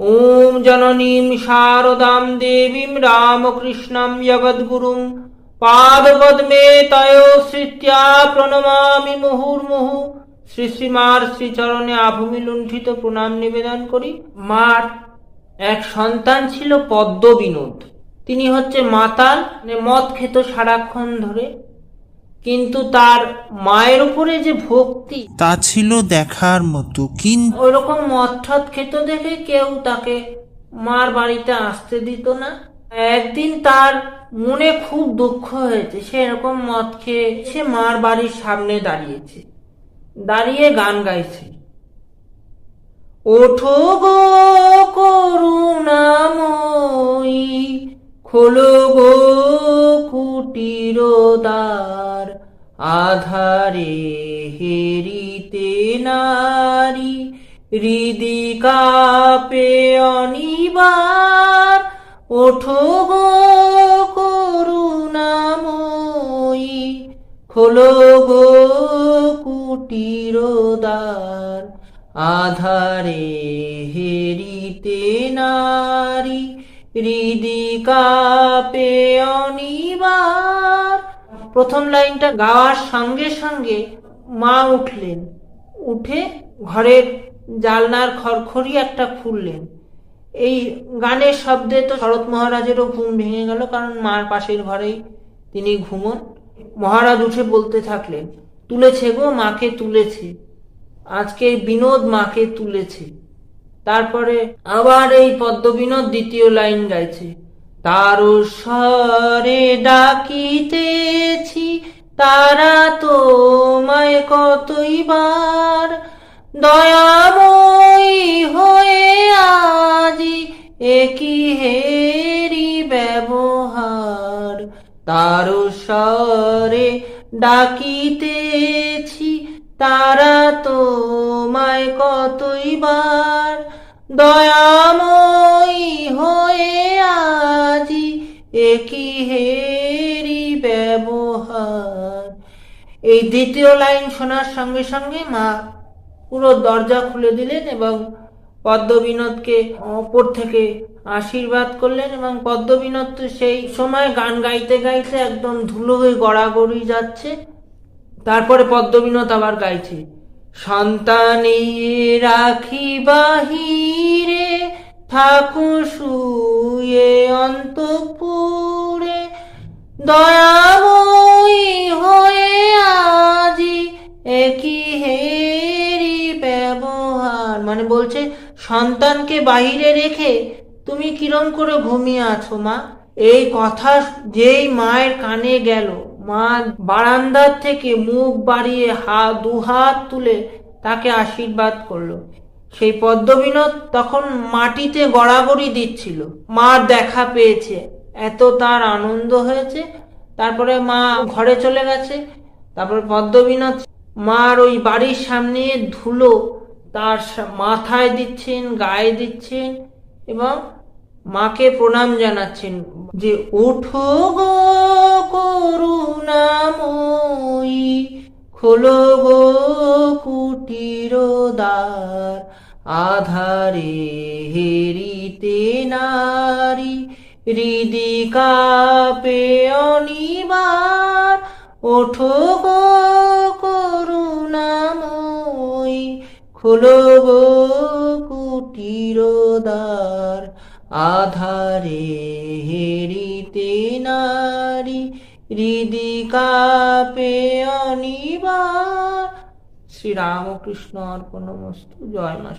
ওম জননীম শারদাম দেবীম রামকৃষ্ণম জগদ্গুরুম পাদপদ্মে তয়োশ্রিত্যা প্রণমামি মুহুর্মুহু। শ্রী শ্রীমার শ্রীচরণে আভূমি লুণ্ঠিত প্রণাম নিবেদন করি। মার এক সন্তান ছিল পদ্মবিনোদ। তিনি হচ্ছে মাতাল, মদ খেত সারাক্ষণ ধরে, কিন্তু তার মায়ের উপরে যে ভক্তি তা ছিল দেখার মতো। কিন্তু ওইরকম মদ ঠদ খেত দেখে কেউ তাকে মার বাড়িতে আসতে দিত না। একদিন তার মনে খুব দুঃখ হয়েছে, সে এরকম মদ খেয়ে সে মার বাড়ির সামনে দাঁড়িয়েছে, দাঁড়িয়ে গান গাইছে। ওঠো গো করুণাময়ী, খোলো গো কুটির দ্বার, আধারে হেরিতে নারী, হৃদি কাঁপে অনিবার। ওঠো গো করুণাময়ী, খোলো গো কুটির দ্বার, আধারে হেরিতে নারী, হৃদি কাঁপে অনিবার। প্রথম লাইনটা গাওয়ার সঙ্গে সঙ্গে মা উঠলেন, উঠে ঘরের জানলার খড়খড়ি একটা খুললেন। এই গানের শব্দে তো শরৎ মহারাজেরও ঘুম ভেঙে গেল, কারণ মার পাশের ঘরেই তিনি ঘুমন। মহারাজ উঠে বলতে থাকলেন, তুলেছে গো, মাকে তুলেছে, আজকে বিনোদ মাকে তুলেছে। তারপরে আবার এই পদ্মবিনোদ দ্বিতীয় লাইন গাইছে। তারো স্বরে ডাকিতেছি, তারা তোমায় কতইবার, দয়াময়ী হয়ে আজি একই হেরি ব্যবহার। তারো স্বরে ডাকিতেছি, তারা তোমায় কতইবার, দয়াময়ী হয়ে আজি একই হেরি ব্যবহার। এই দ্বিতীয় লাইন শোনার সঙ্গে সঙ্গে মা পুরো দরজা খুলে দিলেন এবং পদ্মবিনোদকে ওপর থেকে আশীর্বাদ করলেন। এবং পদ্মবিনোদ তো সেই সময় গান গাইতে গাইতে একদম ধুলো হয়ে গড়াগড়ি যাচ্ছে। তারপরে পদ্মবিনোদ আবার গাইছে, সন্তানে রাখি বাহিরে, থাকু শুয়ে অন্তঃপুরে, দয়াময়ী হয়ে আজি একই হেরি ব্যবহার। মানে বলছে, সন্তানকে বাহিরে রেখে তুমি কিরম করে ঘুমিয়ে আছো মা। এই কথা যেই মায়ের কানে গেল, মা বারান্দার থেকে মুখ বাড়িয়ে দুহাত তুলে তাকে আশীর্বাদ করলো। সেই পদ্মবিনোদ তখন মাটিতে গড়াগড়ি দিচ্ছিল, মার দেখা পেয়েছে, এত তার আনন্দ হয়েছে। তারপরে মা ঘরে চলে গেছে। তারপরে পদ্মবিনোদ মার ওই বাড়ির সামনে ধুলো তার মাথায় দিচ্ছেন, গায়ে দিচ্ছেন এবং মাকে প্রণাম জানাচ্ছেন যে, ওঠো গো করুণাময়ী, খোলো গো কুটির দ্বার, আধারে হেরিতে নারী, হৃদি কাঁপে অনিবার। ওঠো গো করুণাময়ী, খোলো গো কুটির দ্বার, আধারে হেরিতে নারী, হৃদি কাঁপে অনিবার। শ্রীরামকৃষ্ণ অর্পণমস্তু। জয় মা।